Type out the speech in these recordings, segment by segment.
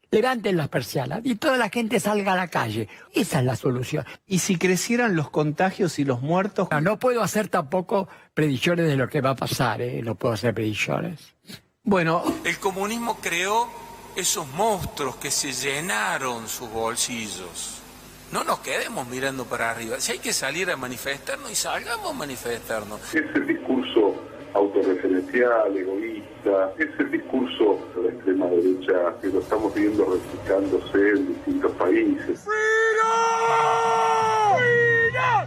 levanten las persianas y toda la gente salga a la calle. Esa es la solución. ¿Y si crecieran los contagios y los muertos? No puedo hacer tampoco predicciones de lo que va a pasar, ¿eh? No puedo hacer predicciones. Bueno, el comunismo creó esos monstruos que se llenaron sus bolsillos. No nos quedemos mirando para arriba. Si hay que salir a manifestarnos, y salgamos a manifestarnos. Es el discurso autorreferencial, egoísta, es el discurso de la extrema derecha que lo estamos viendo replicándose en distintos países.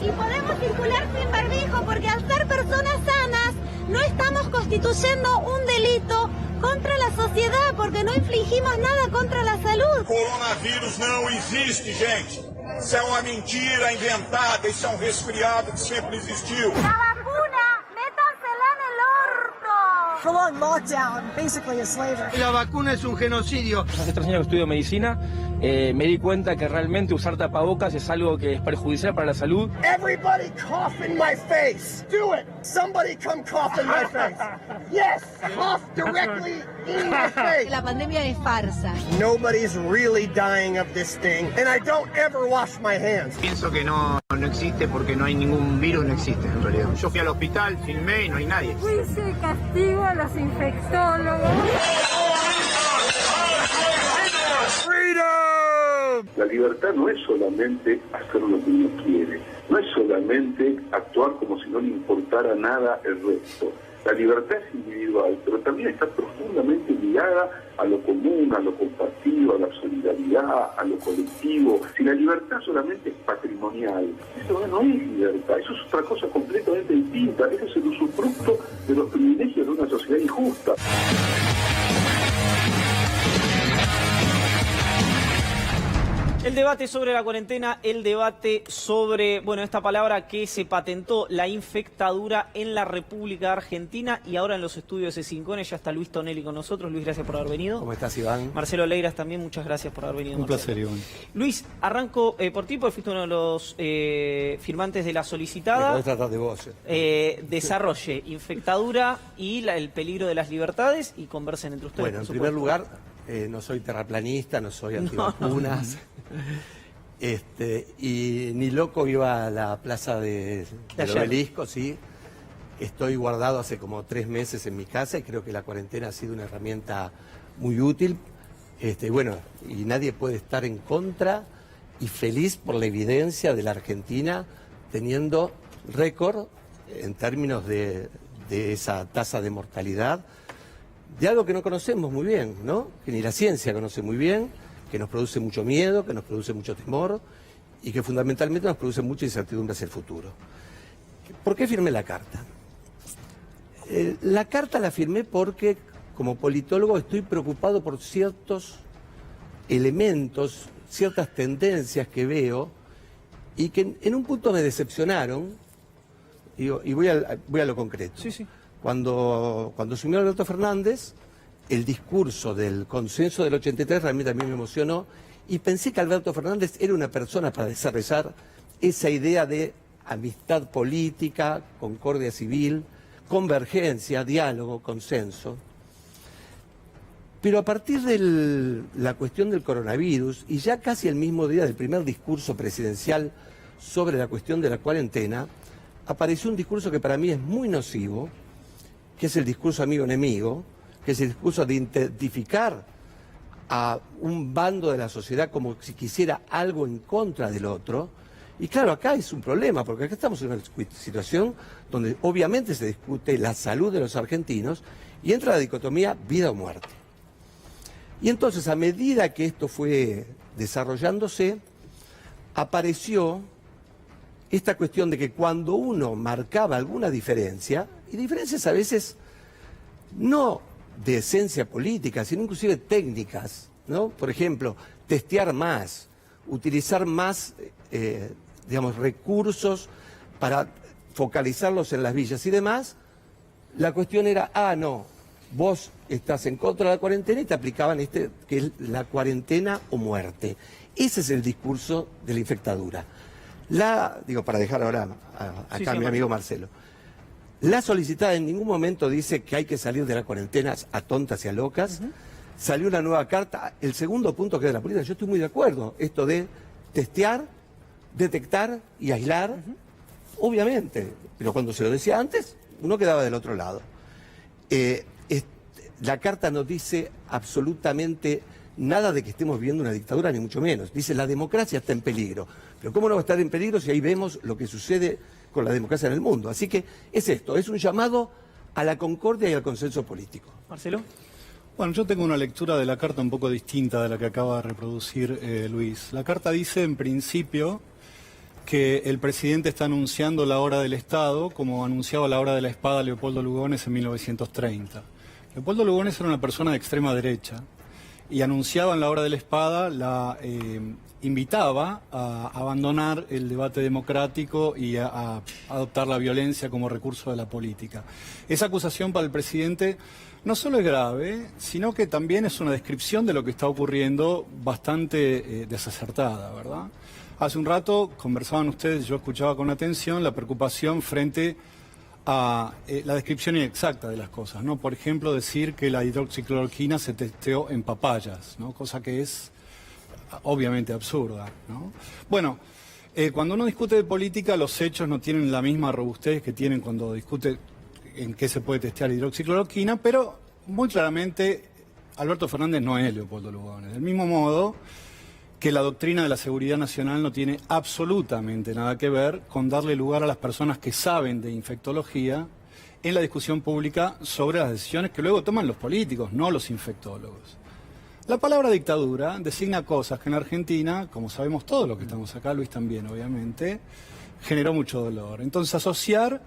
Y podemos circular sin barbijo porque al ser personas sanas no estamos constituyendo un delito contra la sociedad porque no infligimos nada contra la salud. Coronavírus não existe, gente. Isso é uma mentira inventada, isso é um resfriado que sempre existiu. La vacuna, métansela en el orto. Prolonged lockdown, basically a slavery. La vacuna es un genocidio. Hace 3 años que estudio medicina, me di cuenta que realmente usar tapabocas es algo que es perjudicial para la salud. Everybody cough in my face. Do it. Somebody come cough in my face. Yes, cough directly in my face. La pandemia es farsa. Nobody's really dying of this thing, and I don't ever wash my hands. Pienso que no existe porque no hay ningún virus, no existe en realidad. Yo fui al hospital, filmé y no hay nadie. Juicio y castigo a los infectólogos. La libertad no es solamente hacer lo que uno quiere, no es solamente actuar como si no le importara nada el resto. La libertad es individual, pero también está profundamente ligada a lo común, a lo compartido, a la solidaridad, a lo colectivo. Si la libertad solamente es patrimonial, eso no es libertad, eso es otra cosa completamente distinta. Ese es el usufructo de los privilegios de una sociedad injusta. El debate sobre la cuarentena, el debate sobre, bueno, esta palabra que se patentó, la infectadura en la República Argentina, y ahora en los estudios de Sincones ya está Luis Tonelli con nosotros. Luis, gracias por haber venido. ¿cómo estás, Iván? Marcelo Leiras también, muchas gracias por haber venido. Un placer, Iván. Luis, arranco por ti, porque fuiste uno de los firmantes de la solicitada. Me podés tratar de vos. Desarrolle infectadura y el peligro de las libertades, y conversen entre ustedes. Bueno, en primer lugar, no soy terraplanista, no soy antivacunas. Y ni loco iba a la plaza del Obelisco, sí. Estoy guardado hace como 3 meses en mi casa y creo que la cuarentena ha sido una herramienta muy útil. Bueno, y nadie puede estar en contra y feliz por la evidencia de la Argentina teniendo récord en términos de esa tasa de mortalidad, de algo que no conocemos muy bien, ¿no? Que ni la ciencia conoce muy bien, que nos produce mucho miedo, que nos produce mucho temor y que fundamentalmente nos produce mucha incertidumbre hacia el futuro. ¿Por qué firmé la carta? La carta la firmé porque, como politólogo, estoy preocupado por ciertos elementos, ciertas tendencias que veo y que en un punto me decepcionaron, y voy a lo concreto. Sí, sí. Cuando asumió Alberto Fernández, el discurso del consenso del 83 realmente a mí me emocionó y pensé que Alberto Fernández era una persona para desarrollar esa idea de amistad política, concordia civil, convergencia, diálogo, consenso. Pero a partir de la cuestión del coronavirus, y ya casi el mismo día del primer discurso presidencial sobre la cuestión de la cuarentena, apareció un discurso que para mí es muy nocivo, que es el discurso amigo-enemigo, que es el discurso de identificar a un bando de la sociedad como si quisiera algo en contra del otro. Y claro, acá es un problema, porque acá estamos en una situación donde obviamente se discute la salud de los argentinos y entra la dicotomía vida o muerte. Y entonces, a medida que esto fue desarrollándose, apareció esta cuestión de que cuando uno marcaba alguna diferencia, y diferencias a veces no de esencia política, sino inclusive técnicas, ¿no? Por ejemplo, testear más, utilizar más, recursos para focalizarlos en las villas y demás, la cuestión era, no, vos estás en contra de la cuarentena y te aplicaban que es la cuarentena o muerte. Ese es el discurso de la infectadura. Para dejar ahora acá a mi amigo Marcelo. La solicitada en ningún momento dice que hay que salir de la cuarentena a tontas y a locas. salió una nueva carta. El segundo punto que es de la política, yo estoy muy de acuerdo, esto de testear, detectar y aislar, obviamente, pero cuando se lo decía antes, uno quedaba del otro lado. La carta no dice absolutamente nada de que estemos viviendo una dictadura, ni mucho menos. Dice la democracia está en peligro. Pero ¿cómo no va a estar en peligro si ahí vemos lo que sucede con la democracia en el mundo? Así que es esto, es un llamado a la concordia y al consenso político. Marcelo. Bueno, yo tengo una lectura de la carta un poco distinta de la que acaba de reproducir Luis. La carta dice, en principio, que el presidente está anunciando la hora del Estado, como anunciaba la hora de la espada Leopoldo Lugones en 1930. Leopoldo Lugones era una persona de extrema derecha y anunciaba en la hora de la espada, invitaba a abandonar el debate democrático y a adoptar la violencia como recurso de la política. Esa acusación para el presidente no solo es grave, sino que también es una descripción de lo que está ocurriendo bastante desacertada, ¿verdad? Hace un rato conversaban ustedes, yo escuchaba con atención la preocupación frente a la descripción inexacta de las cosas, ¿no? Por ejemplo, decir que la hidroxicloroquina se testeó en papayas, ¿no? Cosa que es obviamente absurda, ¿no? Bueno, cuando uno discute de política, los hechos no tienen la misma robustez que tienen cuando discute en qué se puede testear hidroxicloroquina, pero muy claramente Alberto Fernández no es Leopoldo Lugones. Del mismo modo que la doctrina de la seguridad nacional no tiene absolutamente nada que ver con darle lugar a las personas que saben de infectología en la discusión pública sobre las decisiones que luego toman los políticos, no los infectólogos. La palabra dictadura designa cosas que en Argentina, como sabemos todos los que estamos acá, Luis también obviamente, generó mucho dolor. Entonces asociar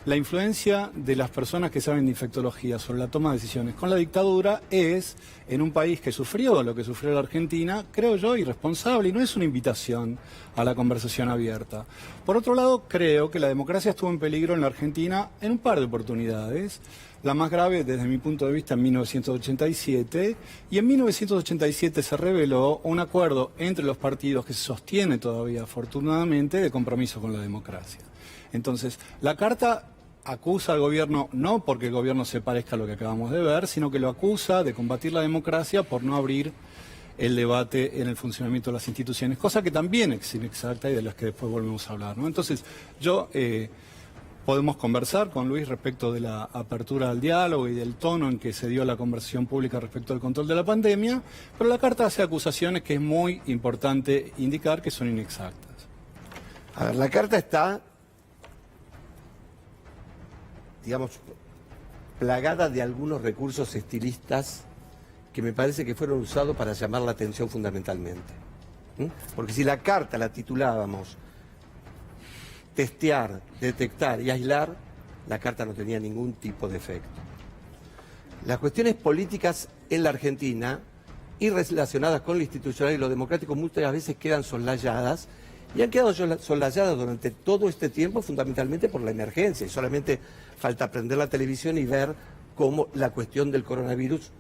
la influencia de las personas que saben de infectología sobre la toma de decisiones con la dictadura es, en un país que sufrió lo que sufrió la Argentina, creo yo, irresponsable y no es una invitación a la conversación abierta. Por otro lado, creo que la democracia estuvo en peligro en la Argentina en un par de oportunidades. La más grave, desde mi punto de vista, en 1987, y en 1987 se reveló un acuerdo entre los partidos que se sostiene todavía, afortunadamente, de compromiso con la democracia. Entonces, la carta acusa al gobierno, no porque el gobierno se parezca a lo que acabamos de ver, sino que lo acusa de combatir la democracia por no abrir el debate en el funcionamiento de las instituciones, cosa que también es inexacta y de las que después volvemos a hablar, ¿no? Entonces, podemos conversar con Luis respecto de la apertura al diálogo y del tono en que se dio la conversación pública respecto al control de la pandemia, pero la carta hace acusaciones que es muy importante indicar que son inexactas. A ver, la carta está, digamos, plagada de algunos recursos estilistas que me parece que fueron usados para llamar la atención fundamentalmente. Porque si la carta la titulábamos testear, detectar y aislar, la carta no tenía ningún tipo de efecto. Las cuestiones políticas en la Argentina y relacionadas con lo institucional y lo democrático muchas veces quedan soslayadas y han quedado soslayadas durante todo este tiempo fundamentalmente por la emergencia y solamente falta prender la televisión y ver cómo la cuestión del coronavirus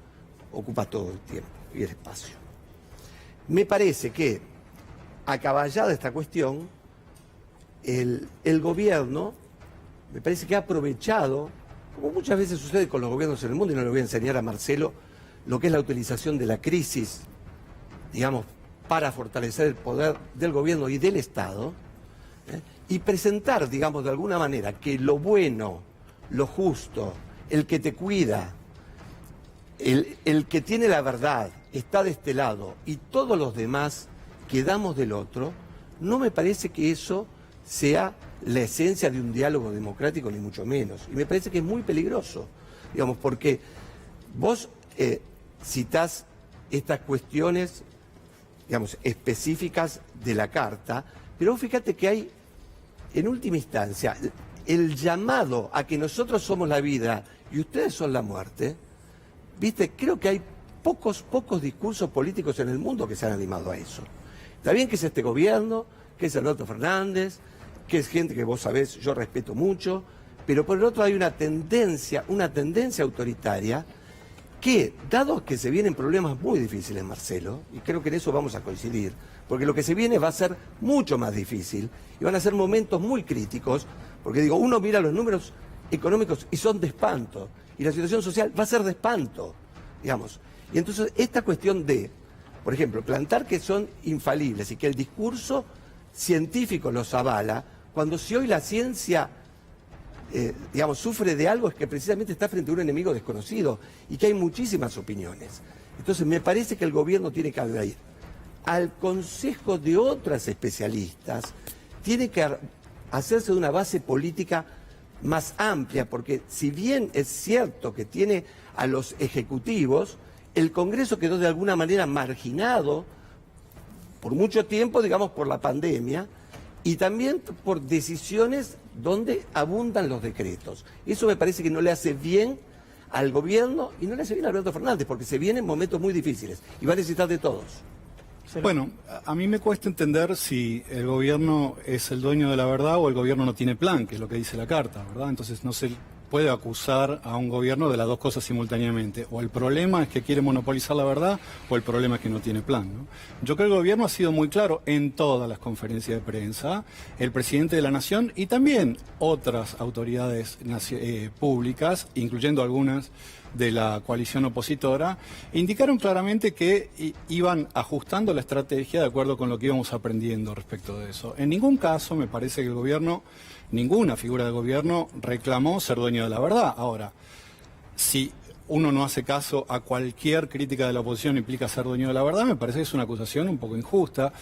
ocupa todo el tiempo y el espacio. Me parece que, acaballada esta cuestión, el gobierno, me parece que ha aprovechado, como muchas veces sucede con los gobiernos en el mundo, y no le voy a enseñar a Marcelo, lo que es la utilización de la crisis, digamos, para fortalecer el poder del gobierno y del Estado, y presentar, digamos, de alguna manera, que lo bueno, lo justo, el que te cuida, el que tiene la verdad, está de este lado, y todos los demás quedamos del otro, no me parece que eso sea la esencia de un diálogo democrático, ni mucho menos. Y me parece que es muy peligroso, digamos, porque vos citás estas cuestiones, digamos, específicas de la carta, pero fíjate que hay, en última instancia, el llamado a que nosotros somos la vida y ustedes son la muerte, ¿viste? Creo que hay pocos discursos políticos en el mundo que se han animado a eso. Está bien que es este gobierno, que es Alberto Fernández, que es gente que vos sabés, yo respeto mucho, pero por el otro hay una tendencia autoritaria que, dado que se vienen problemas muy difíciles, Marcelo, y creo que en eso vamos a coincidir, porque lo que se viene va a ser mucho más difícil y van a ser momentos muy críticos, porque digo, uno mira los números económicos y son de espanto, y la situación social va a ser de espanto, digamos. Y entonces esta cuestión de, por ejemplo, plantar que son infalibles y que el discurso científico los avala, cuando si hoy la ciencia, sufre de algo, es que precisamente está frente a un enemigo desconocido y que hay muchísimas opiniones. Entonces me parece que el gobierno tiene que ir al consejo de otras especialistas, tiene que hacerse de una base política más amplia, porque si bien es cierto que tiene a los ejecutivos, el Congreso quedó de alguna manera marginado por mucho tiempo, digamos, por la pandemia, y también por decisiones donde abundan los decretos. Eso me parece que no le hace bien al gobierno y no le hace bien a Alberto Fernández, porque se vienen momentos muy difíciles y va a necesitar de todos. Bueno, a mí me cuesta entender si el gobierno es el dueño de la verdad o el gobierno no tiene plan, que es lo que dice la carta, ¿verdad? Entonces no se puede acusar a un gobierno de las dos cosas simultáneamente. O el problema es que quiere monopolizar la verdad o el problema es que no tiene plan, ¿no? Yo creo que el gobierno ha sido muy claro en todas las conferencias de prensa, el presidente de la Nación y también otras autoridades públicas, incluyendo algunas de la coalición opositora, indicaron claramente que iban ajustando la estrategia de acuerdo con lo que íbamos aprendiendo respecto de eso. En ningún caso me parece que el gobierno, ninguna figura del gobierno reclamó ser dueño de la verdad. Ahora, si uno no hace caso a cualquier crítica de la oposición implica ser dueño de la verdad, me parece que es una acusación un poco injusta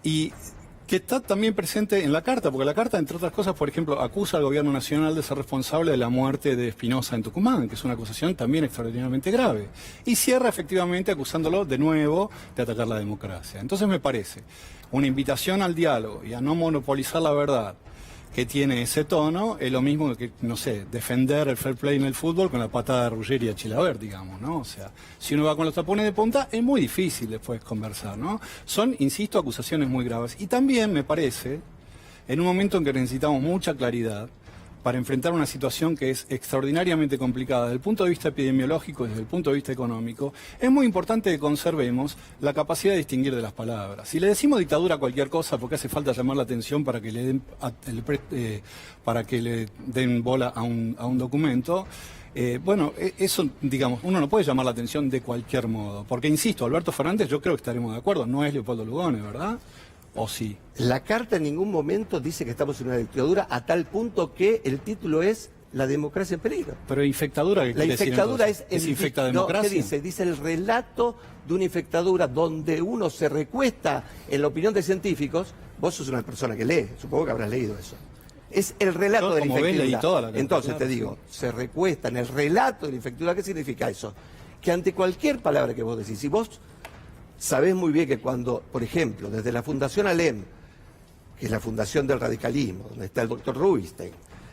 y que está también presente en la carta, porque la carta, entre otras cosas, por ejemplo, acusa al gobierno nacional de ser responsable de la muerte de Espinosa en Tucumán, que es una acusación también extraordinariamente grave. Y cierra efectivamente acusándolo de nuevo de atacar la democracia. Entonces me parece una invitación al diálogo y a no monopolizar la verdad que tiene ese tono, es lo mismo que, no sé, defender el fair play en el fútbol con la patada de Ruggeri a Chilaver, digamos, ¿no? O sea, si uno va con los tapones de punta, es muy difícil después conversar, ¿no? Son, insisto, acusaciones muy graves. Y también me parece, en un momento en que necesitamos mucha claridad para enfrentar una situación que es extraordinariamente complicada desde el punto de vista epidemiológico y desde el punto de vista económico, es muy importante que conservemos la capacidad de distinguir de las palabras. Si le decimos dictadura a cualquier cosa porque hace falta llamar la atención para que le den bola a un documento, eso, digamos, uno no puede llamar la atención de cualquier modo. Porque, insisto, Alberto Fernández, yo creo que estaremos de acuerdo, no es Leopoldo Lugones, ¿verdad? ¿O sí? La carta en ningún momento dice que estamos en una dictadura a tal punto que el título es La democracia en peligro. Pero infectadura, ¿qué la infectadura es infecta democracia. ¿Qué dice? Dice el relato de una infectadura donde uno se recuesta en la opinión de científicos. Vos sos una persona que lee, supongo que habrás leído eso. Es el relato de la infectadura. Entonces te digo, se recuesta en el relato de la infectadura. ¿Qué significa eso? Que ante cualquier palabra que vos decís, si vos sabés muy bien que cuando, por ejemplo, desde la Fundación Alem, que es la fundación del radicalismo, donde está el doctor Rubinstein,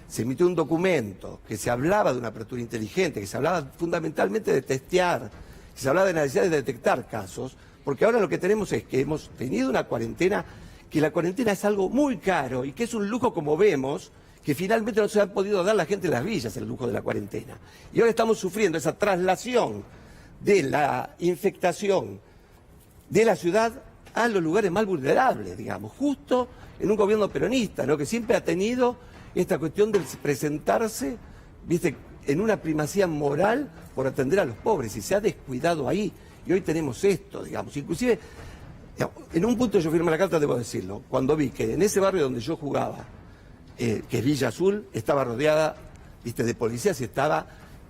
se emitió un documento que se hablaba de una apertura inteligente, que se hablaba fundamentalmente de testear, que se hablaba de la necesidad de detectar casos, porque ahora lo que tenemos es que hemos tenido una cuarentena, que la cuarentena es algo muy caro y que es un lujo, como vemos, que finalmente no se ha podido dar la gente en las villas, el lujo de la cuarentena. Y ahora estamos sufriendo esa traslación de la infectación de la ciudad a los lugares más vulnerables, digamos, justo en un gobierno peronista, ¿no? Que siempre ha tenido esta cuestión de presentarse, viste, en una primacía moral por atender a los pobres, y se ha descuidado ahí. Y hoy tenemos esto, digamos. Inclusive, digamos, en un punto yo firmé la carta, debo decirlo, cuando vi que en ese barrio donde yo jugaba, que es Villa Azul, estaba rodeada, viste, de policías y estaba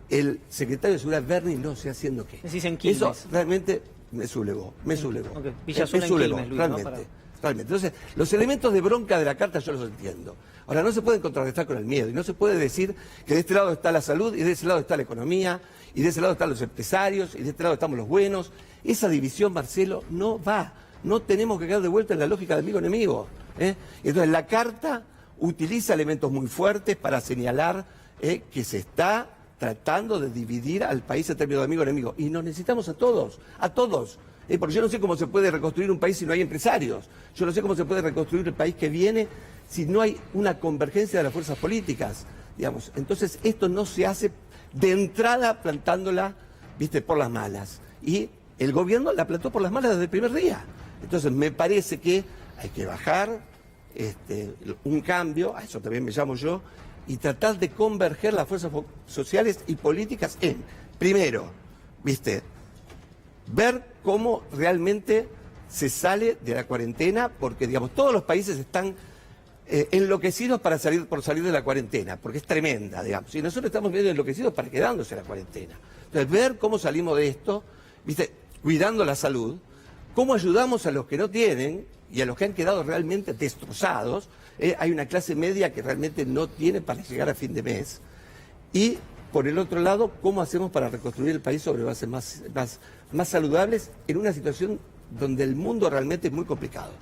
el secretario de Seguridad, Berni, no sé haciendo qué. Decís en Quilmes. Eso realmente me sublevó. Okay. Villa Azul en Quilmes, Luis, realmente. ¿no? Realmente. Entonces, los elementos de bronca de la carta yo los entiendo. Ahora, no se pueden contrarrestar con el miedo y no se puede decir que de este lado está la salud y de ese lado está la economía y de ese lado están los empresarios y de este lado estamos los buenos. Esa división, Marcelo, no va. No tenemos que quedar de vuelta en la lógica de amigo-enemigo. Entonces, la carta utiliza elementos muy fuertes para señalar que se está tratando de dividir al país en términos de amigo-enemigo. Y nos necesitamos a todos, porque yo no sé cómo se puede reconstruir un país si no hay empresarios. Yo no sé cómo se puede reconstruir el país que viene si no hay una convergencia de las fuerzas políticas, digamos. Entonces, esto no se hace de entrada plantándola, viste, por las malas. Y el gobierno la plantó por las malas desde el primer día. Entonces, me parece que hay que bajar un cambio, a eso también me llamo yo, y tratar de converger las fuerzas sociales y políticas en, primero, viste, ver cómo realmente se sale de la cuarentena, porque digamos todos los países están enloquecidos por salir de la cuarentena, porque es tremenda, digamos, y nosotros estamos medio enloquecidos para quedándose en la cuarentena. Entonces, ver cómo salimos de esto, ¿viste? Cuidando la salud, cómo ayudamos a los que no tienen y a los que han quedado realmente destrozados. Hay una clase media que realmente no tiene para llegar a fin de mes. Y, por el otro lado, cómo hacemos para reconstruir el país sobre bases más saludables en una situación donde el mundo realmente es muy complicado.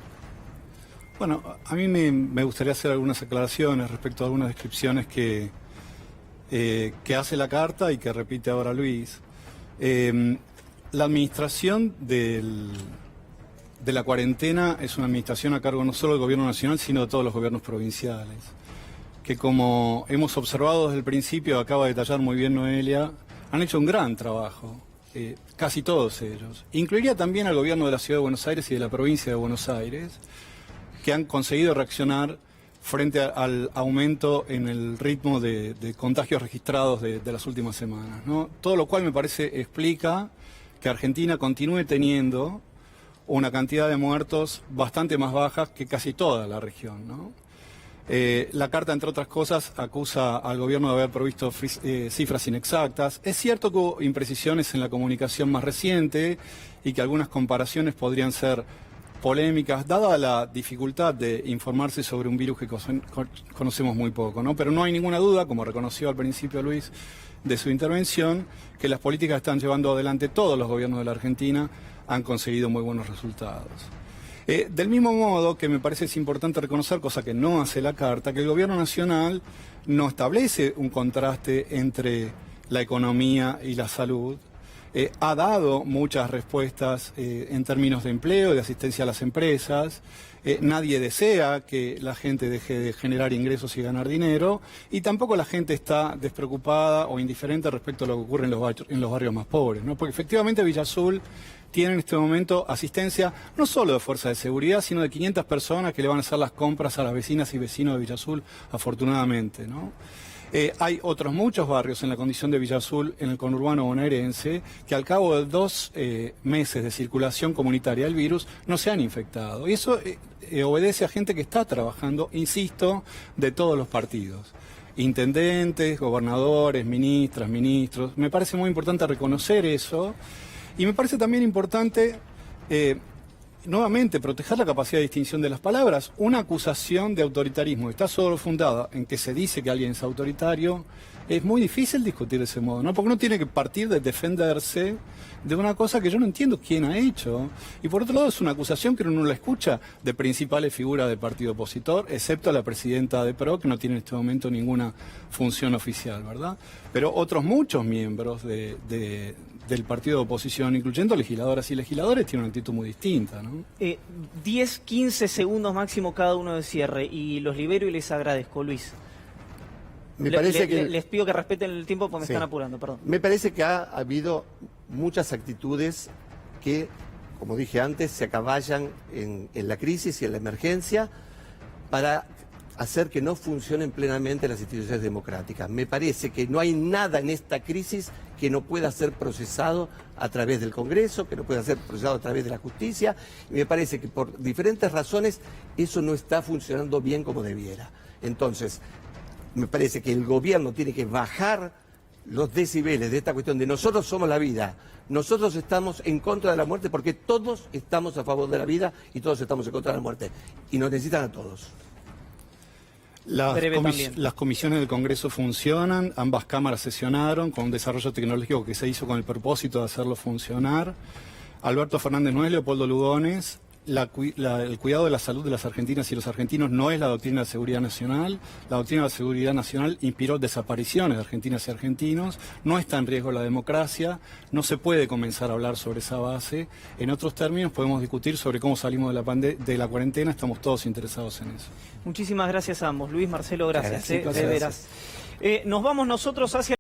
Bueno, a mí me gustaría hacer algunas aclaraciones respecto a algunas descripciones que hace la carta y que repite ahora Luis. La administración de la cuarentena es una administración a cargo no solo del gobierno nacional, sino de todos los gobiernos provinciales, que como hemos observado desde el principio, acaba de detallar muy bien Noelia, han hecho un gran trabajo, casi todos ellos. Incluiría también al gobierno de la Ciudad de Buenos Aires y de la provincia de Buenos Aires, que han conseguido reaccionar frente al aumento en el ritmo de contagios registrados de las últimas semanas, ¿no? Todo lo cual me parece explica que Argentina continúe teniendo una cantidad de muertos bastante más bajas que casi toda la región, ¿no? La carta, entre otras cosas, acusa al gobierno de haber provisto cifras inexactas. Es cierto que hubo imprecisiones en la comunicación más reciente y que algunas comparaciones podrían ser polémicas, dada la dificultad de informarse sobre un virus que conocemos muy poco, ¿no? Pero no hay ninguna duda, como reconoció al principio Luis de su intervención, que las políticas que están llevando adelante todos los gobiernos de la Argentina han conseguido muy buenos resultados. Del mismo modo que me parece es importante reconocer, cosa que no hace la carta, que el gobierno nacional no establece un contraste entre la economía y la salud. Ha dado muchas respuestas en términos de empleo, de asistencia a las empresas. Nadie desea que la gente deje de generar ingresos y ganar dinero, y tampoco la gente está despreocupada o indiferente respecto a lo que ocurre en los barrios más pobres, ¿no? Porque efectivamente Villa Azul tiene en este momento asistencia no solo de fuerzas de seguridad, sino de 500 personas que le van a hacer las compras a las vecinas y vecinos de Villa Azul, afortunadamente, ¿no? Hay otros muchos barrios en la condición de Villa Azul, en el conurbano bonaerense, que al cabo de 2 meses de circulación comunitaria del virus no se han infectado. Y eso obedece a gente que está trabajando, insisto, de todos los partidos. Intendentes, gobernadores, ministras, ministros. Me parece muy importante reconocer eso. Y me parece también importante, nuevamente, proteger la capacidad de distinción de las palabras. Una acusación de autoritarismo está solo fundada en que se dice que alguien es autoritario. Es muy difícil discutir de ese modo, ¿no? Porque uno tiene que partir de defenderse de una cosa que yo no entiendo quién ha hecho. Y por otro lado es una acusación que uno no la escucha de principales figuras del partido opositor, excepto la presidenta de PRO, que no tiene en este momento ninguna función oficial, ¿verdad? Pero otros muchos miembros del partido de oposición, incluyendo legisladoras y legisladores, tienen una actitud muy distinta, ¿no? 10, 15 segundos máximo cada uno de cierre, y los libero y les agradezco. Luis. Les pido que respeten el tiempo porque me están apurando, perdón. Me parece que ha habido muchas actitudes que, como dije antes, se acaballan en la crisis y en la emergencia para hacer que no funcionen plenamente las instituciones democráticas. Me parece que no hay nada en esta crisis que no pueda ser procesado a través del Congreso, que no pueda ser procesado a través de la justicia, y me parece que por diferentes razones eso no está funcionando bien como debiera. Entonces, me parece que el gobierno tiene que bajar los decibeles de esta cuestión de nosotros somos la vida, nosotros estamos en contra de la muerte, porque todos estamos a favor de la vida y todos estamos en contra de la muerte, y nos necesitan a todos. Las comisiones del Congreso funcionan, ambas cámaras sesionaron con un desarrollo tecnológico que se hizo con el propósito de hacerlo funcionar. Alberto Fernández no es Leopoldo Lugones. El cuidado de la salud de las argentinas y los argentinos no es la doctrina de seguridad nacional. La doctrina de seguridad nacional inspiró desapariciones de argentinas y argentinos. No está en riesgo la democracia. No se puede comenzar a hablar sobre esa base. En otros términos, podemos discutir sobre cómo salimos de la cuarentena. Estamos todos interesados en eso. Muchísimas gracias a ambos. Luis, Marcelo, gracias. De veras. Nos vamos nosotros hacia...